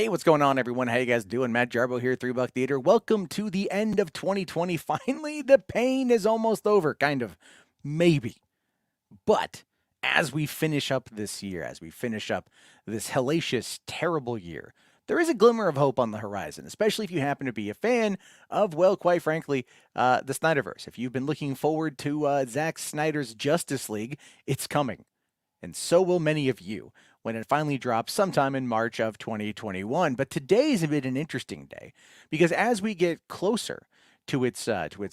Hey, what's going on, everyone? How you guys doing? Matt Jarbo here, 3 Buck Theater. Welcome to the end of 2020. Finally, the pain is almost over, kind of, maybe. But as we finish up this year, as we finish up this hellacious, terrible year, there is a glimmer of hope on the horizon, especially if you happen to be a fan of, well, quite frankly, the Snyderverse. If you've been looking forward to Zack Snyder's Justice League, it's coming, and so will many of you when it finally drops sometime in March of 2021. But today's been an interesting day because as we get closer to its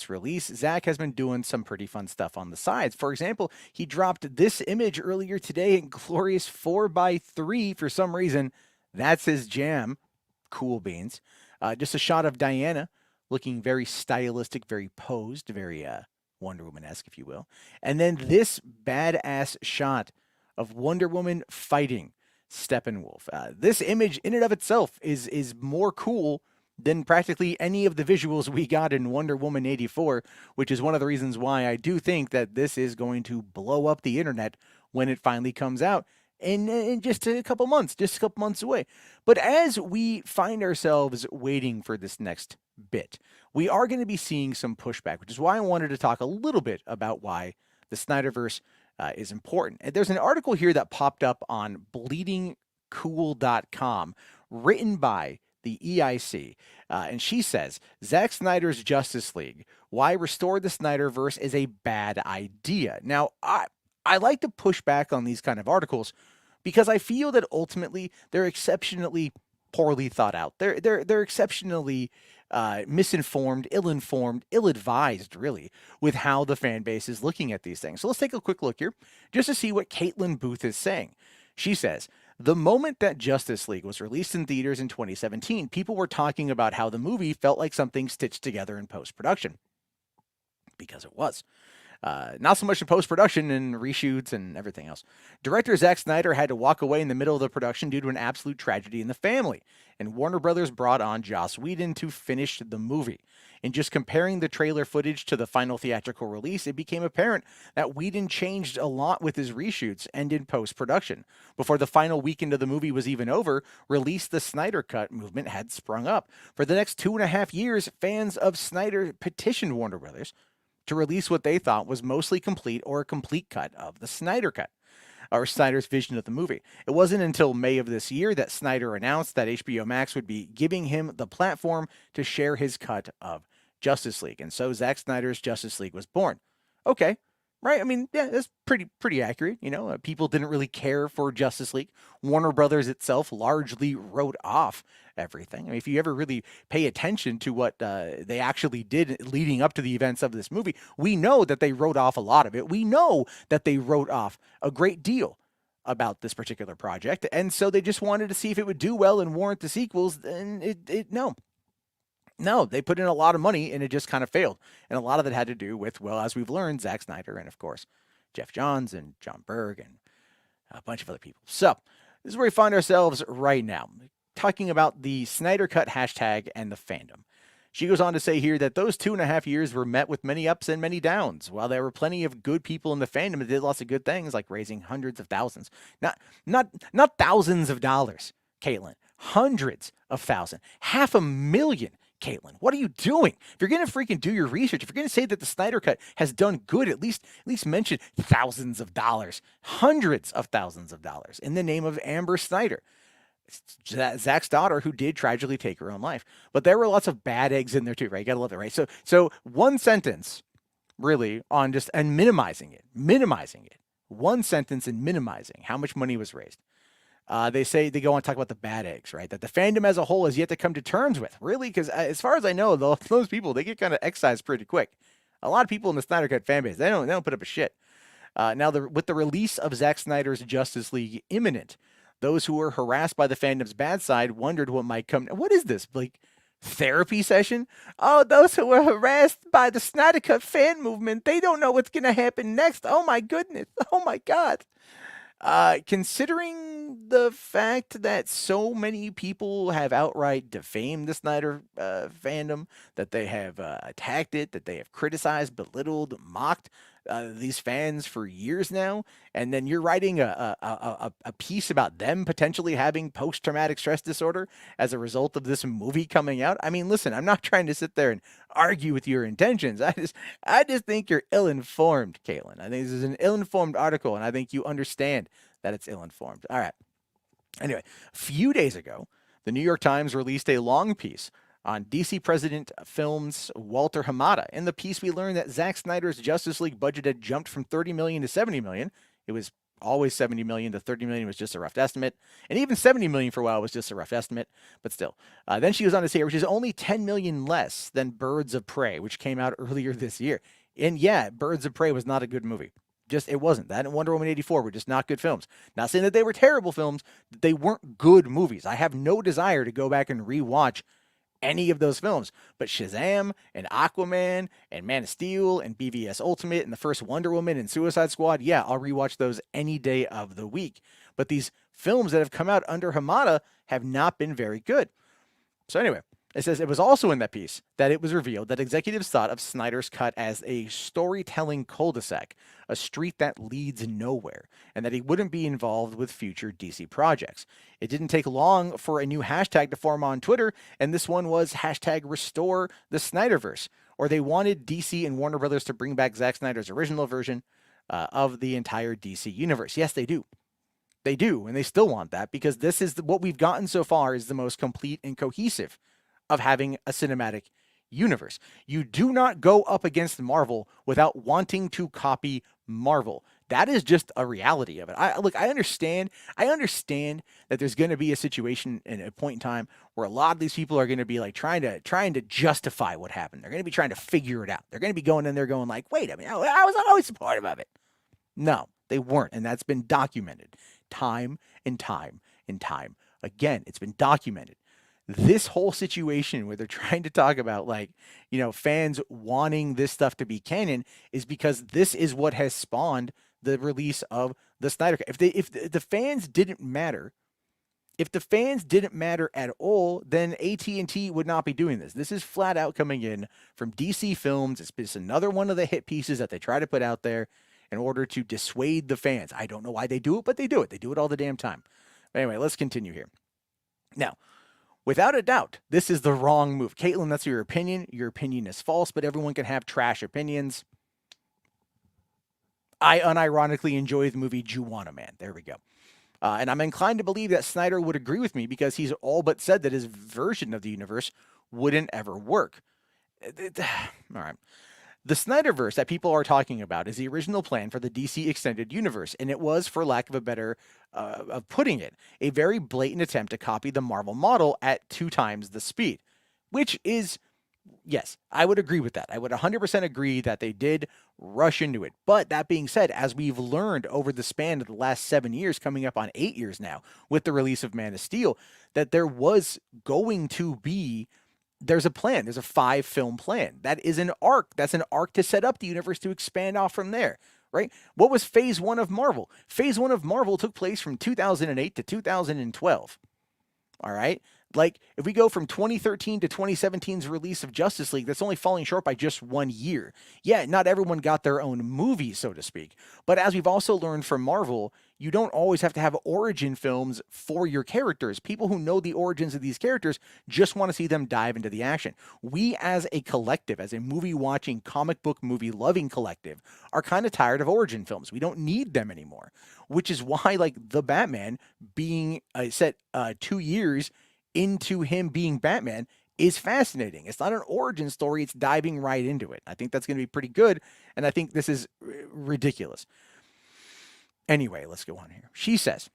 release, Zach has been doing some pretty fun stuff on the sides. For example, he dropped this image earlier today in glorious 4x3 for some reason. That's his jam. Cool beans. Just a shot of Diana looking very stylistic, very posed, very Wonder Woman-esque, if you will. And then this badass shot of Wonder Woman fighting Steppenwolf. This image in and of itself is more cool than practically any of the visuals we got in Wonder Woman 84, which is one of the reasons why I do think that this is going to blow up the internet when it finally comes out in just a couple months away. But as we find ourselves waiting for this next bit, we are going to be seeing some pushback, which is why I wanted to talk a little bit about why the Snyderverse is important. And there's an article here that popped up on bleedingcool.com written by the EIC. And she says, Zack Snyder's Justice League, why restore the Snyderverse is a bad idea. Now, I like to push back on these kind of articles because I feel that ultimately they're exceptionally poorly thought out. They're exceptionally misinformed, ill-informed, ill-advised, really, with how the fan base is looking at these things. So let's take a quick look here just to see what Caitlin Booth is saying. She says, the moment that Justice League was released in theaters in 2017, people were talking about how the movie felt like something stitched together in post-production. Because it was. Not so much in post-production and reshoots and everything else. Director Zack Snyder had to walk away in the middle of the production due to an absolute tragedy in the family, and Warner Brothers brought on Joss Whedon to finish the movie. In just comparing the trailer footage to the final theatrical release, it became apparent that Whedon changed a lot with his reshoots and in post-production. Before the final weekend of the movie was even over, Release the Snyder Cut movement had sprung up. For the next 2.5 years, fans of Snyder petitioned Warner Brothers to release what they thought was mostly complete or a complete cut of the Snyder Cut, or Snyder's vision of the movie. It wasn't until May of this year that Snyder announced that HBO Max would be giving him the platform to share his cut of Justice League. And so Zack Snyder's Justice League was born. Okay, right? I mean, yeah, that's pretty accurate. You know, people didn't really care for Justice League. Warner Brothers itself largely wrote off everything. I mean, if you ever really pay attention to what they actually did leading up to the events of this movie, we know that they wrote off a lot of it. We know that they wrote off a great deal about this particular project, and so they just wanted to see if it would do well and warrant the sequels. And no, they put in a lot of money and it just kind of failed. And a lot of it had to do with, well, as we've learned, Zack Snyder and, of course, Jeff Johns and John Berg and a bunch of other people. So this is where we find ourselves right now, talking about the Snyder Cut hashtag and the fandom. She goes on to say here that those 2.5 years were met with many ups and many downs. While there were plenty of good people in the fandom that did lots of good things, like raising hundreds of thousands, not thousands of dollars, Caitlin, hundreds of thousands, 500,000. Caitlin, what are you doing? If you're going to freaking do your research, if you're going to say that the Snyder Cut has done good, at least mention thousands of dollars, hundreds of thousands of dollars in the name of Amber Snyder, Zack's daughter, who did tragically take her own life. But there were lots of bad eggs in there too, right? You gotta love it, right? So one sentence, really, on just and minimizing it. One sentence and minimizing how much money was raised. They go on to talk about the bad eggs, right? That the fandom as a whole has yet to come to terms with, really, because as far as I know, those people, they get kind of excised pretty quick. A lot of people in the Snyder Cut fan base, they don't put up a shit. Now, with the release of Zack Snyder's Justice League imminent, those who were harassed by the fandom's bad side wondered what might come. What is this, like, therapy session? Oh, those who were harassed by the Snyder Cut fan movement, they don't know what's going to happen next. Oh, my goodness. Oh, my God. Considering the fact that so many people have outright defamed the Snyder fandom, that they have attacked it, that they have criticized, belittled, mocked these fans for years now, and then you're writing a piece about them potentially having post traumatic stress disorder as a result of this movie coming out. I mean, listen, I'm not trying to sit there and argue with your intentions. I just think you're ill informed, Caitlin. I think this is an ill informed article, and I think you understand that it's ill informed. All right. Anyway, a few days ago, the New York Times released a long piece on DC President Films' Walter Hamada. In the piece, we learned that Zack Snyder's Justice League budget had jumped from 30 million to 70 million. It was always 70 million. The 30 million was just a rough estimate. And even 70 million for a while was just a rough estimate, but still. Then she goes on to say, which is only 10 million less than Birds of Prey, which came out earlier this year. And yeah, Birds of Prey was not a good movie. Just, it wasn't. That and Wonder Woman 84 were just not good films. Not saying that they were terrible films, they weren't good movies. I have no desire to go back and rewatch any of those films. But Shazam and Aquaman and Man of Steel and BVS Ultimate and the first Wonder Woman and Suicide Squad, yeah, I'll rewatch those any day of the week. But these films that have come out under Hamada have not been very good. So anyway, it says it was also in that piece that it was revealed that executives thought of Snyder's cut as a storytelling cul-de-sac, a street that leads nowhere, and that he wouldn't be involved with future DC projects. It didn't take long for a new hashtag to form on Twitter, and this one was hashtag restore the Snyderverse, or they wanted DC and Warner Brothers to bring back Zack Snyder's original version of the entire DC universe. Yes, they do. They do, and they still want that because this is what we've gotten so far is the most complete and cohesive of having a cinematic universe. You do not go up against Marvel without wanting to copy Marvel. That is just a reality of it. I understand that there's going to be a situation and a point in time where a lot of these people are going to be like trying to justify what happened. They're going to be trying to figure it out. They're going to be going in there going like, wait a minute, I was always supportive of it. No, they weren't, and that's been documented time and time and time again. It's been documented. This whole situation where they're trying to talk about like, fans wanting this stuff to be canon is because this is what has spawned the release of the Snyder Cut. If the fans didn't matter, if the fans didn't matter at all, then AT&T would not be doing this. This is flat out coming in from DC Films. It's another one of the hit pieces that they try to put out there in order to dissuade the fans. I don't know why they do it, but they do it. They do it all the damn time. But anyway, let's continue here. Now, without a doubt, this is the wrong move. Caitlin, that's your opinion. Your opinion is false, but everyone can have trash opinions. I unironically enjoy the movie Juwanna Mann. There we go. And I'm inclined to believe that Snyder would agree with me because he's all but said that his version of the universe wouldn't ever work. All right. The Snyderverse that people are talking about is the original plan for the DC Extended Universe, and it was, for lack of a better of putting it, a very blatant attempt to copy the Marvel model at 2 times the speed, which is, yes, I would agree with that. I would 100% agree that they did rush into it. But that being said, as we've learned over the span of the last 7 years, coming up on 8 years now, with the release of Man of Steel, that there was going to be there's a plan. There's a 5-film plan. That is an arc. That's an arc to set up the universe to expand off from there, right? What was phase 1 of Marvel? Phase 1 of Marvel took place from 2008 to 2012. All right? Like, if we go from 2013 to 2017's release of Justice League, that's only falling short by just 1 year. Yeah, not everyone got their own movie, so to speak. But as we've also learned from Marvel, you don't always have to have origin films for your characters. People who know the origins of these characters just want to see them dive into the action. We as a collective, as a movie-watching, comic book movie-loving collective, are kind of tired of origin films. We don't need them anymore, which is why, like, The Batman being set 2 years into him being Batman is fascinating. It's not an origin story. It's diving right into it. I think that's going to be pretty good. And I think this is ridiculous. Anyway, let's go on here. She says,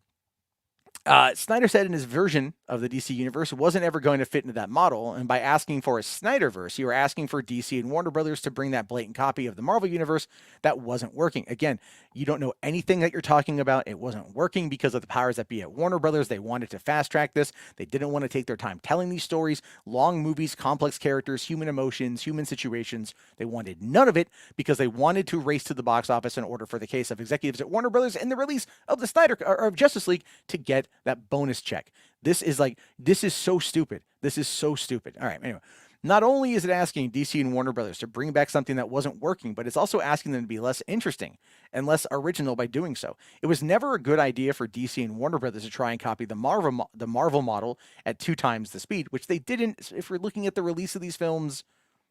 Snyder said in his version of the DC universe wasn't ever going to fit into that model, and by asking for a Snyderverse, you were asking for DC and Warner Brothers to bring that blatant copy of the Marvel universe that wasn't working. Again, you don't know anything that you're talking about. It wasn't working because of the powers that be at Warner Brothers. They wanted to fast track this. They didn't want to take their time telling these stories, long movies, complex characters, human emotions, human situations. They wanted none of it because they wanted to race to the box office in order for the case of executives at Warner Brothers and the release of the Snyder or of Justice League to get that bonus check. This is so stupid. This is so stupid. All right, anyway. Not only is it asking DC and Warner Brothers to bring back something that wasn't working, but it's also asking them to be less interesting and less original by doing so. It was never a good idea for DC and Warner Brothers to try and copy the Marvel model at 2 times the speed, which they didn't. If we're looking at the release of these films,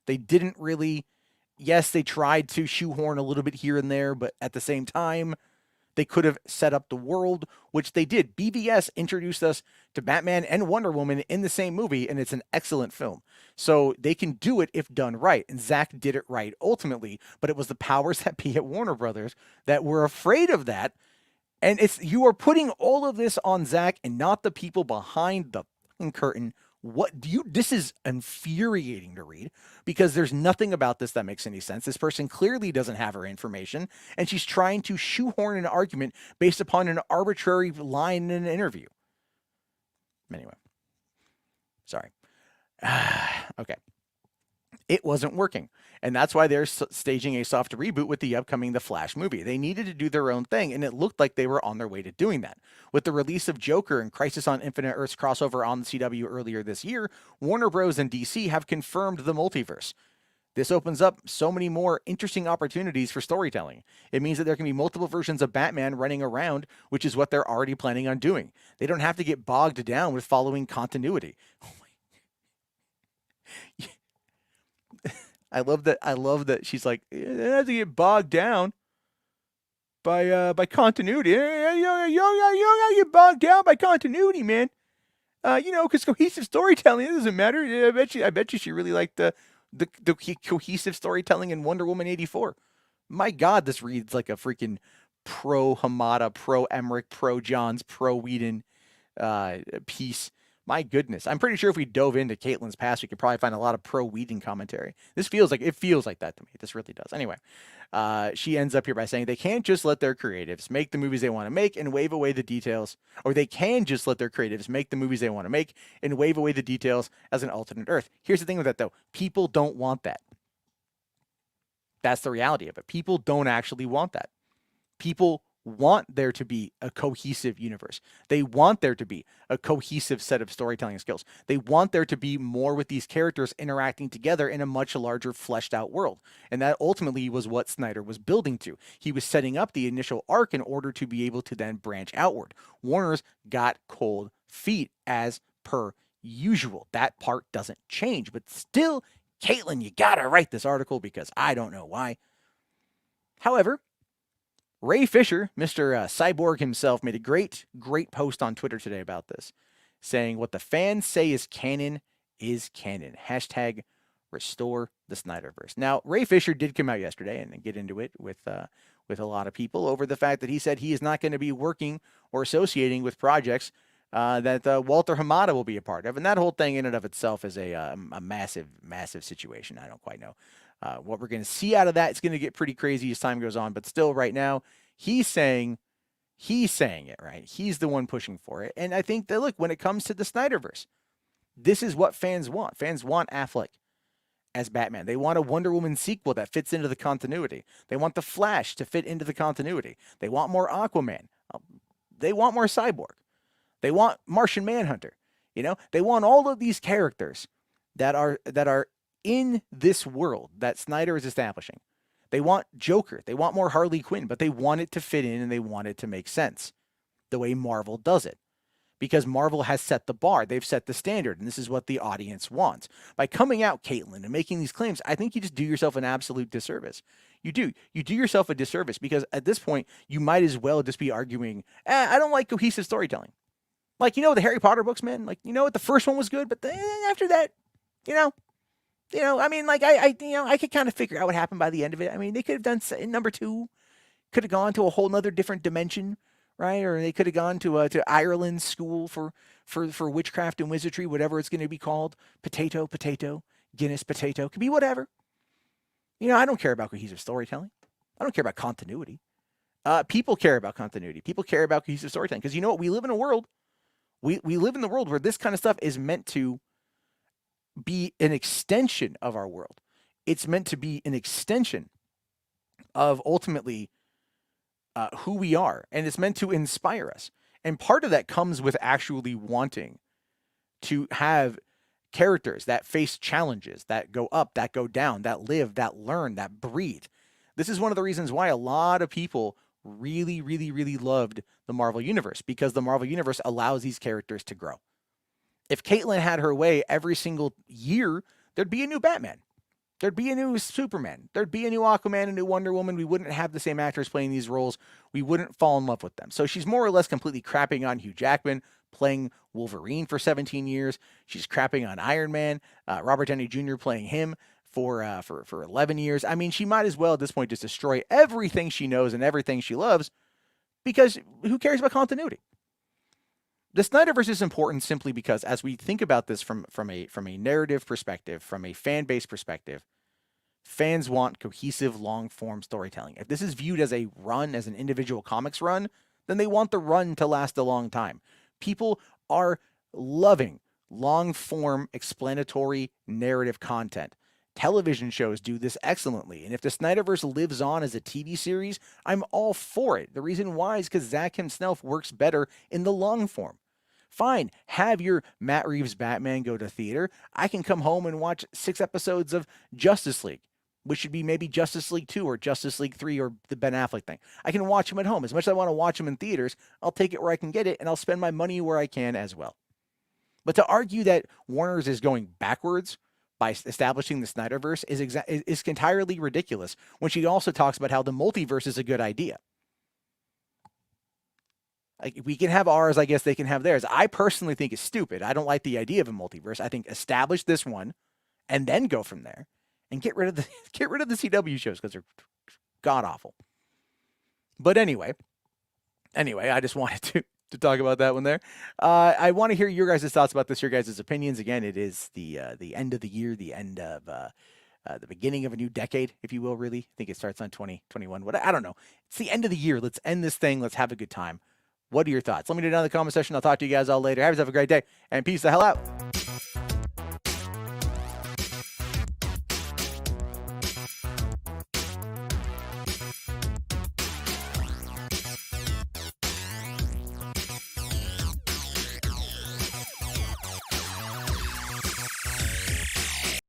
they didn't really. Yes, they tried to shoehorn a little bit here and there, but at the same time, they could have set up the world, which they did. BVS introduced us to Batman and Wonder Woman in the same movie, and it's an excellent film. So they can do it if done right. And Zack did it right ultimately, but it was the powers that be at Warner Brothers that were afraid of that. And you are putting all of this on Zack and not the people behind the curtain. This is infuriating to read because there's nothing about this that makes any sense. This person clearly doesn't have her information, and she's trying to shoehorn an argument based upon an arbitrary line in an interview. Anyway, sorry. Okay. It wasn't working. And that's why they're staging a soft reboot with the upcoming The Flash movie. They needed to do their own thing, and it looked like they were on their way to doing that. With the release of Joker and Crisis on Infinite Earths crossover on the CW earlier this year, Warner Bros. And DC have confirmed the multiverse. This opens up so many more interesting opportunities for storytelling. It means that there can be multiple versions of Batman running around, which is what they're already planning on doing. They don't have to get bogged down with following continuity. I love that she's like, it has to get bogged down by continuity. You don't get bogged down by continuity, man. Because cohesive storytelling, it doesn't matter. I bet you she really liked the cohesive storytelling in Wonder Woman 84. My God, this reads like a freaking pro Hamada, pro Emmerich, pro Johns, pro Whedon piece. My goodness. I'm pretty sure if we dove into Caitlin's past, we could probably find a lot of pro Whedon commentary. It feels like that to me. This really does. Anyway, she ends up here by saying they can't just let their creatives make the movies they want to make and wave away the details, or they can just let their creatives make the movies they want to make and wave away the details as an alternate Earth. Here's the thing with that, though. People don't want that. That's the reality of it. People don't actually want that. People want there to be a cohesive universe. They want there to be a cohesive set of storytelling skills. They want there to be more with these characters interacting together in a much larger fleshed out world. And that ultimately was what Snyder was building to. He was setting up the initial arc in order to be able to then branch outward. Warner's got cold feet as per usual. That part doesn't change, but still, Caitlin, you gotta write this article because I don't know why. However, Ray Fisher, Mr. Cyborg himself, made a great post on Twitter today about this, saying what the fans say is canon is canon. Hashtag restore the Snyderverse. Now, Ray Fisher did come out yesterday and get into it with a lot of people over the fact that he said he is not going to be working or associating with projects that Walter Hamada will be a part of. And that whole thing in and of itself is a massive, massive situation. I don't quite know. What we're going to see out of that, it's going to get pretty crazy as time goes on. But still, right now, he's saying it, right? He's the one pushing for it. And I think that, look, when it comes to the Snyderverse, this is what fans want. Fans want Affleck as Batman. They want a Wonder Woman sequel that fits into the continuity. They want the Flash to fit into the continuity. They want more Aquaman. They want more Cyborg. They want Martian Manhunter. They want all of these characters that are in this world that Snyder is establishing. They want Joker. They want more Harley Quinn, but they want it to fit in and they want it to make sense the way Marvel does it. Because Marvel has set the bar. They've set the standard, and this is what the audience wants. By coming out, Caitlin, and making these claims, I think you just do yourself an absolute disservice. You do. You do yourself a disservice because at this point, you might as well just be arguing, I don't like cohesive storytelling. Like, the Harry Potter books, man. Like, the first one was good, but after that, I mean, like, I could kind of figure out what happened by the end of it. I mean, they could have done number 2, could have gone to a whole nother different dimension, right? Or they could have gone to Ireland school for witchcraft and wizardry, whatever it's going to be called. Potato, potato, Guinness potato, could be whatever. I don't care about cohesive storytelling. I don't care about continuity. People care about continuity. People care about cohesive storytelling because you know what? We live in a world. We live in the world where this kind of stuff is meant to be an extension of our world. It's meant to be an extension of ultimately who we are, and it's meant to inspire us. And part of that comes with actually wanting to have characters that face challenges, that go up, that go down, that live, that learn, that breathe. This is one of the reasons why a lot of people really, really, really loved the Marvel Universe, because the Marvel Universe allows these characters to grow. If Caitlin had her way every single year, there'd be a new Batman. There'd be a new Superman. There'd be a new Aquaman, a new Wonder Woman. We wouldn't have the same actors playing these roles. We wouldn't fall in love with them. So she's more or less completely crapping on Hugh Jackman playing Wolverine for 17 years. She's crapping on Iron Man, Robert Downey Jr. playing him for 11 years. I mean, she might as well at this point just destroy everything she knows and everything she loves, because who cares about continuity? The Snyderverse is important simply because, as we think about this from a narrative perspective, from a fan base perspective, fans want cohesive, long-form storytelling. If this is viewed as a run, as an individual comics run, then they want the run to last a long time. People are loving long-form, explanatory narrative content. Television shows do this excellently, and if the Snyderverse lives on as a TV series, I'm all for it. The reason why is because Zack himself works better in the long form. Fine, have your Matt Reeves Batman go to theater. I can come home and watch 6 episodes of Justice League, which should be maybe Justice League 2 or Justice League 3 or the Ben Affleck thing. I can watch them at home. As much as I want to watch them in theaters, I'll take it where I can get it, and I'll spend my money where I can as well. But to argue that Warner's is going backwards by establishing the Snyderverse is entirely ridiculous, when she also talks about how the multiverse is a good idea. Like, we can have ours, I guess they can have theirs. I personally think it's stupid. I don't like the idea of a multiverse. I think establish this one and then go from there and get rid of the CW shows because they're god awful. But anyway, I just wanted to talk about that one there. I want to hear your guys' thoughts about this, your guys' opinions. Again, it is the end of the year, the end of the beginning of a new decade, if you will, really. I think it starts on 2021. I don't know. It's the end of the year. Let's end this thing. Let's have a good time. What are your thoughts? Let me know down in the comment section. I'll talk to you guys all later. Have yourself a great day, and peace the hell out.